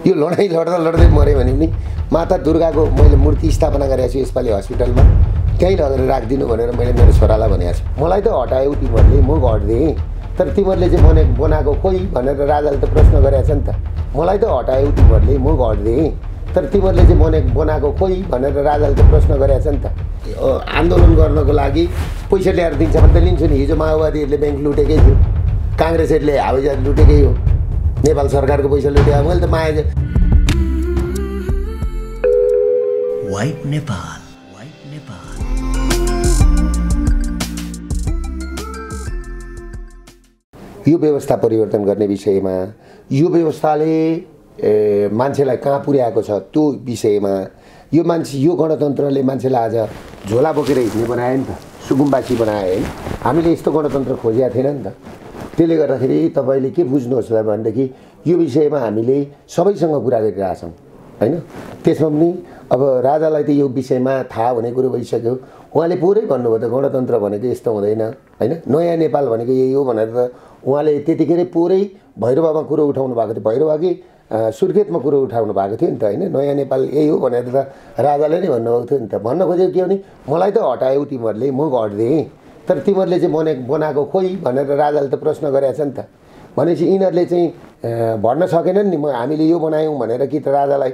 यो लडाइँ लड्दा लड्दै मऱ्यो भने पनि माता दुर्गाको मैले मूर्ति स्थापना गरेको छु यसपालि हस्पिटलमा, त्यहीँ लगेर राखिदिनु भनेर मैले मेरो छोरालाई भनेको छु। मलाई त हटायो तिमीहरूले, म घट्दिएँ, तर तिमीहरूले चाहिँ बनाएको खोइ भनेर राजाले त प्रश्न गरेको छ नि त। मलाई त हटायो तिमीहरूले, म घट्दिएँ, तर तिमीहरूले चाहिँ बनाएको खोइ भनेर राजाले त प्रश्न गरेको छ नि त। आन्दोलन गर्नको लागि पैसा ल्याएर दिन्छ भने त लिन्छु नि। हिजो माओवादीहरूले ब्याङ्क लुटेकै थियो, काङ्ग्रेसहरूले हावाईजहाज लुटेकै हो, नेपाल सरकारको पैसा लुट्यो। मैले त माया वाइट नेपाल, वाइट नेपाल। यो व्यवस्था परिवर्तन गर्ने विषयमा, यो व्यवस्थाले मान्छेलाई कहाँ पुर्याएको छ त्यो विषयमा, यो गणतन्त्रले मान्छेलाई आज झोला बोकेर हिँड्ने बनायो नि त, सुकुम्बासी बनायो है। हामीले यस्तो गणतन्त्र खोजेका थिएन नि त। त्यसले गर्दाखेरि तपाईँले के बुझ्नुहोस् भनेदेखि यो विषयमा हामीले सबैसँग कुरा गरिरहेछौँ हैन। त्यसमा पनि अब राजालाई त यो विषयमा थाहा हुने कुरो भइसक्यो। उहाँले पुरै भन्नुभयो त गणतन्त्र भनेको यस्तो हुँदैन हैन, नयाँ नेपाल भनेको यही हो भनेर त उहाँले त्यतिखेरै पुरै भैरवामा कुरो उठाउनु भएको थियो। भैरवाकी सुर्खेतमा कुरो उठाउनु भएको थियो नि त हैन। नयाँ नेपाल यही हो भनेर त राजाले नै भन्नुभएको थियो नि त। भन्न खोजेको के भने मलाई त हटायो तिमीहरूले, म घट्दिएँ, तर तिमीहरूले चाहिँ बनाएको खोइ भनेर राजाले त प्रश्न गरेको छ नि त। भनेपछि यिनीहरूले चाहिँ भन्न सकेनन् नि हामीले यो बनायौँ भनेर कि त राजालाई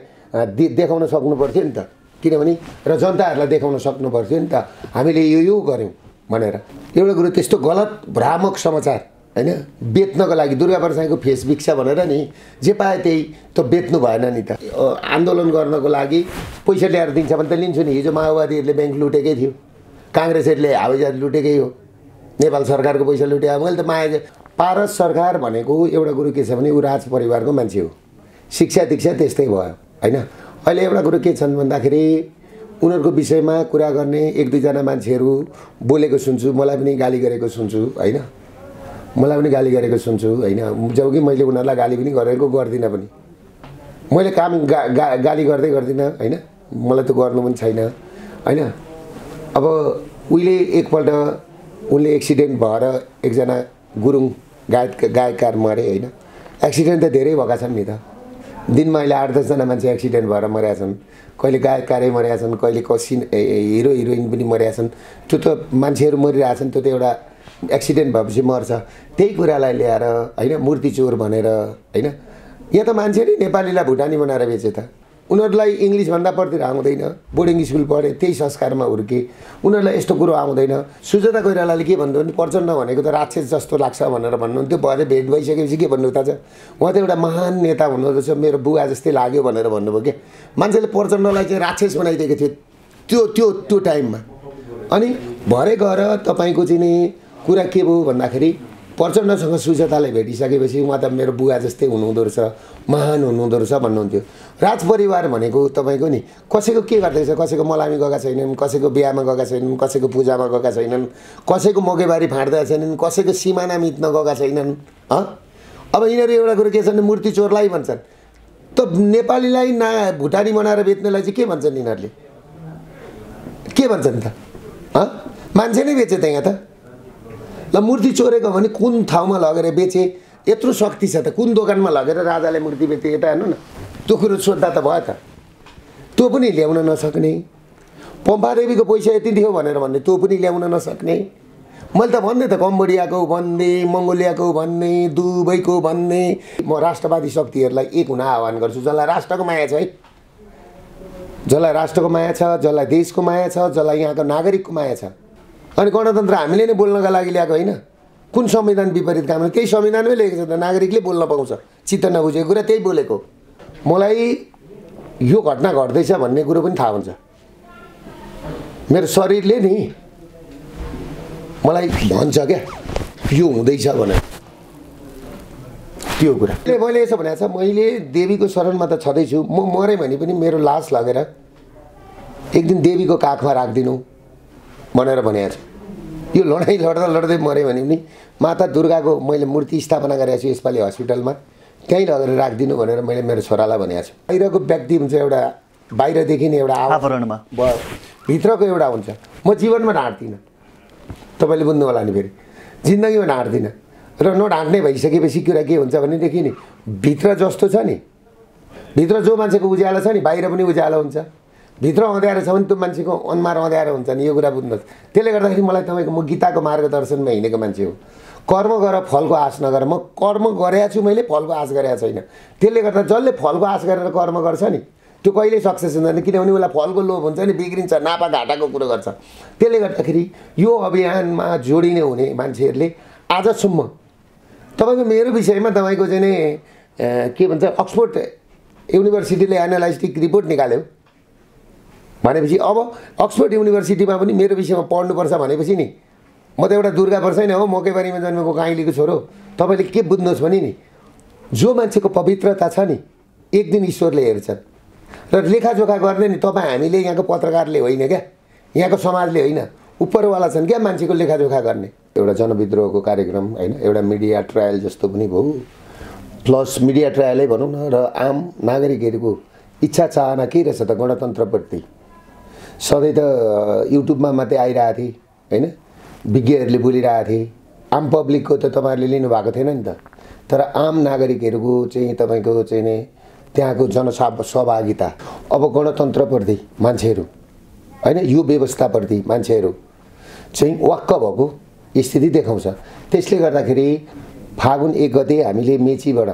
देखाउन सक्नु पर्थ्यो नि त, किनभने र जनताहरूलाई देखाउन सक्नु पर्थ्यो नि त हामीले यो गऱ्यौँ भनेर। एउटा कुरो त्यस्तो गलत भ्रामक समाचार हैन बेच्नको लागि दुर्गा प्रसाईको फेस बिक्छ भनेर नि जे पाए त्यही त बेच्नु भएन नि त। आन्दोलन गर्नको लागि पैसा ल्याएर दिन्छ भने त लिन्छु नि। हिजो माओवादीहरूले ब्याङ्क लुटेकै थियो, काङ्ग्रेसहरूले हावाईजहाज लुटेकै हो, नेपाल सरकारको पैसा लुट्यो। मैले त माया पारस सरकार भनेको एउटा कुरो के छ भने ऊ राज परिवारको मान्छे हो, शिक्षा दीक्षा त्यस्तै भयो हैन। अहिले एउटा कुरो के छन् भन्दाखेरि उनीहरूको विषयमा कुरा गर्ने एक दुईजना मान्छेहरू बोलेको सुन्छु, मलाई पनि गाली गरेको सुन्छु हैन, मलाई पनि गाली गरेको सुन्छु हैन। जबकि मैले उनीहरूलाई गाली पनि गरेको गर्दिनँ पनि, मैले काम गाली गर्दिनँ हैन, मलाई त गर्नु पनि छैन हैन। अब उहिले एकपल्ट उनले एक्सिडेन्ट भएर एकजना गुरुङ गायककार मरे हैन। एक्सिडेन्ट त धेरै भएका छन् नि त, दिनमा अहिले 8-10 जना मान्छे एक्सिडेन्ट भएर मरेका छन्। कहिले गायककारै मरेका छन्, कहिले हिरो हिरोइन पनि मरेका छन्। त्यो त मान्छेहरू मरिरहेछन्, त्यो त एउटा एक्सिडेन्ट भएपछि मर्छ। त्यही कुरालाई ल्याएर हैन मूर्ति चोर भनेर हैन। यहाँ त मान्छे नि नेपालीलाई भुटानी बनाएर बेचे त। उनीहरूलाई इङ्ग्लिस भन्दा पढ्तिर आउँदैन, बोर्डिङ स्कुल पढे, त्यही संस्कारमा हुर्के, उनीहरूलाई यस्तो कुरो आउँदैन। सुजाता कोइरालाले के भन्नु भने प्रचण्ड भनेको त राक्षस जस्तो लाग्छ भनेर भन्नुहुन्थ्यो। भरे भेट भइसकेपछि के भन्नु त उहाँ त एउटा महान नेता हुनुहुँदो रहेछ, मेरो बुवा जस्तै लाग्यो भनेर भन्नुभयो क्या। मान्छेले प्रचण्डलाई चाहिँ राक्षस बनाइदिएको थियो त्यो टाइममा। अनि भरे गएर तपाईँको चाहिँ नि कुरा के भयो भन्दाखेरि प्रचण्डसँग सुजातालाई भेटिसकेपछि उहाँ त मेरो बुवा जस्तै हुनुहुँदो रहेछ, महान हुनुहुँदो रहेछ भन्नुहुन्थ्यो। राज परिवार भनेको तपाईँको नि कसैको के गर्दैछ, कसैको मलामी गएका छैनन्, कसैको बिहामा गएका छैनन्, कसैको पूजामा गएका छैनन्, कसैको मकैबारी फाँड्दा छैनन्, कसैको सिमाना मिच्न गएका छैनन्। अब यिनीहरू एउटा कुरो के छ भने मूर्ति चोरलाई भन्छन् त, नेपालीलाई भुटानी बनाएर बेच्नेलाई चाहिँ के भन्छन् यिनीहरूले, के भन्छन् त? मान्छे नै बेचे त यहाँ त। ल मूर्ति चोरेको भने कुन ठाउँमा लगेर बेचे, यत्रो शक्ति छ त, कुन दोकानमा लगेर राजाले मूर्ति बेचे यता हेर्नु न। त्यो कुरो सोद्धा त भयो त, त्यो पनि ल्याउन नसक्ने। पम्पादेवीको पैसा यति थियो भनेर भन्ने, त्यो पनि ल्याउन नसक्ने। मैले त भन्ने त कम्बोडियाको भन्ने, मङ्गोलियाको भन्ने, दुबईको भन्ने। म राष्ट्रवादी शक्तिहरूलाई एक हुन आह्वान गर्छु, जसलाई राष्ट्रको माया छ है, जसलाई राष्ट्रको माया छ, जसलाई देशको माया छ, जसलाई यहाँको नागरिकको माया छ। अनि गणतन्त्र हामीले नै बोल्नका लागि ल्याएको होइन। कुन संविधान विपरीत काम, त्यही संविधानमै लेखेको छ त, नागरिकले बोल्न पाउँछ, चित्त नबुझेको कुरा त्यही बोलेको। मलाई यो घटना घट्दैछ भन्ने कुरो पनि थाहा हुन्छ, मेरो शरीरले नि मलाई भन्छ क्या यो हुँदैछ भनेर। त्यो कुरा मैले यसो भनेको छ, मैले देवीको शरणमा त छँदैछु, म मरेँ भने पनि मेरो लास लगेर एक दिन देवीको काखमा राखिदिनु भनेर भनेको छु। यो लडाइँ लड्दा लड्दै मऱ्यो भने पनि माता दुर्गाको मैले मूर्ति स्थापना गरेको छु यसपालि हस्पिटलमा, त्यहीँ लगेर राखिदिनु भनेर मैले मेरो छोरालाई भनेको छु। बाहिरको व्यक्ति हुन्छ एउटा, बाहिरदेखि नै एउटा आवरणमा भित्रको एउटा हुन्छ। म जीवनमा ढाँट्दिनँ, तपाईँले बुझ्नु होला नि, फेरि जिन्दगीमा ढाँट्दिनँ। र नढाँट्ने भइसकेपछि कुरा के हुन्छ भनेदेखि नि भित्र जस्तो छ नि भित्र जो मान्छेको उज्यालो छ नि बाहिर पनि उज्यालो हुन्छ, भित्र अँध्यारो छ भने त्यो मान्छेको अनुहार अँध्यारो हुन्छ नि, यो कुरा बुझ्नुहोस्। त्यसले गर्दाखेरि मलाई तपाईँको म गीताको मार्गदर्शनमा हिँडेको मान्छे हो। कर्म गर फलको आश नगर। म कर्म गरेको छु, मैले फलको आश गरेको छैन। त्यसले गर्दा जसले फलको आश गरेर कर्म गर्छ नि त्यो कहिल्यै सक्सेस हुँदैन, किनभने उसलाई फलको लोभ हुन्छ नि, बिग्रिन्छ, नाफा घाटाको कुरो गर्छ। त्यसले गर्दाखेरि यो अभियानमा जोडिने हुने मान्छेहरूले आजसम्म तपाईँको मेरो विषयमा तपाईँको चाहिँ नि के भन्छ अक्सफोर्ड युनिभर्सिटीले एनालाइटिक रिपोर्ट निकाल्यो भनेपछि अब अक्सफोर्ड युनिभर्सिटीमा पनि मेरो विषयमा पढ्नुपर्छ भनेपछि नि म त एउटा दुर्गा पर्दैन हो, मकैबारीमा जन्मेको काइलीको छोरो। तपाईँले के बुझ्नुहोस् भने नि जो मान्छेको पवित्रता छ नि एक दिन ईश्वरले हेर्छन्। र लेखाजोखा गर्ने नि तपाईँ हामीले यहाँको पत्रकारले होइन क्या, यहाँको समाजले होइन, उपरवाला छन् क्या मान्छेको लेखाजोखा गर्ने। एउटा जनविद्रोहको कार्यक्रम होइन, एउटा मिडिया ट्रायल जस्तो पनि भयो, प्लस मिडिया ट्रायलै भनौँ न। र आम नागरिकहरूको इच्छा चाहना के रहेछ त गणतन्त्रप्रति। सधैँ त युट्युबमा मात्रै आइरहेको थिएँ होइन, विज्ञहरूले बोलिरहेको थिए, आम पब्लिकको त तपाईँहरूले लिनुभएको थिएन नि त। तर आम नागरिकहरूको चाहिँ तपाईँको चाहिँ नि त्यहाँको जनसहभागिता अब गणतन्त्रप्रति मान्छेहरू होइन, यो व्यवस्थाप्रति मान्छेहरू चाहिँ वाक्क भएको स्थिति देखाउँछ। त्यसले गर्दाखेरि फागुन 1 गते हामीले मेचीबाट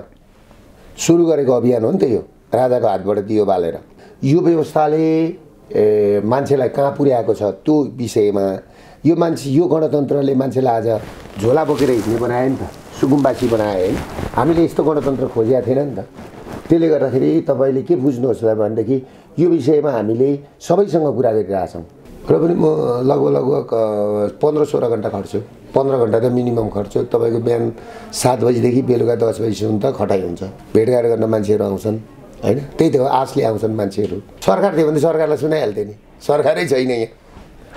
सुरु गरेको अभियान हो नि त यो, राजाको हातबाट दियो बालेर। यो व्यवस्थाले मान्छेलाई कहाँ पुर्याएको छ त्यो विषयमा यो गणतन्त्रले मान्छेलाई आज झोला बोकेर हिँड्ने बनायो नि त, सुकुम्बासी बनायो होइन। हामीले यस्तो गणतन्त्र खोजेको थिएन नि त। त्यसले गर्दाखेरि तपाईँले के बुझ्नुहोस् भनेदेखि यो विषयमा हामीले सबैसँग कुरा गरिरहेछौँ। र पनि म लगभग 15-16 घन्टा खट्छु। 15 घन्टा त मिनिमम खट्छु। तपाईँको बिहान 7 बजीदेखि बेलुका 10 बजीसम्म त खटाइ हुन्छ। भेटघाट गर्न मान्छेहरू आउँछन् होइन, त्यही त हो, आशले आउँछन् मान्छेहरू। सरकार थियो भने सरकारलाई सुनाइहाल्थ्यो नि, सरकारै छैन यहाँ।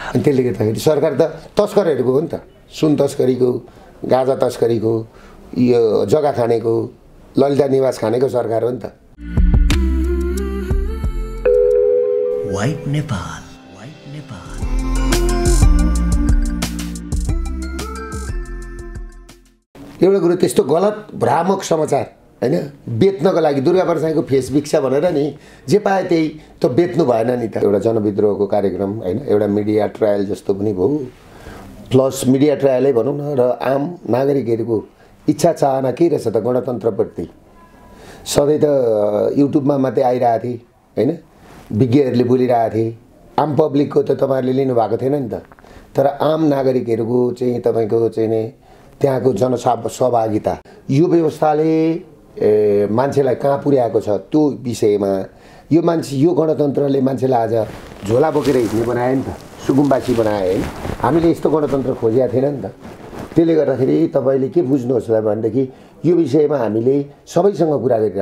अनि त्यसले गर्दाखेरि सरकार त तस्करहरूको हो नि त, सुन तस्करीको, गाजा तस्करीको, यो जग्गा खानेको, ललिता निवास खानेको सरकार हो नि त। White Nepal, white Nepal. एउटा कुरो त्यस्तो गलत भ्रामक समाचार होइन बेच्नको लागि दुर्गा परसाईको फेस भिक्षा भनेर नि जे पाए त्यही त बेच्नु भएन नि त। एउटा जनविद्रोहको कार्यक्रम होइन, एउटा मिडिया ट्रायल जस्तो पनि भयो, प्लस मिडिया ट्रायलै भनौँ न। र आम नागरिकहरूको इच्छा चाहना के रहेछ त गणतन्त्रप्रति। सधैँ त युट्युबमा मात्रै आइरहेको थिएँ होइन, विज्ञहरूले बोलिरहेको थिए, आम पब्लिकको त तपाईँहरूले लिनुभएको थिएन नि त। तर आम नागरिकहरूको चाहिँ तपाईँको चाहिँ नि त्यहाँको जनसहभागिता यो व्यवस्थाले मान्छेलाई कहाँ पुर्याएको छ त्यो विषयमा यो गणतन्त्रले मान्छेलाई आज झोला बोकेर हिँड्ने बनायो नि त, सुकुम्बासी बनायो होइन। हामीले यस्तो गणतन्त्र खोजेको थिएन नि त। त्यसले गर्दाखेरि तपाईँले के बुझ्नुहोस् भनेदेखि यो विषयमा हामीले सबैसँग कुरा गरिरहेछौँ।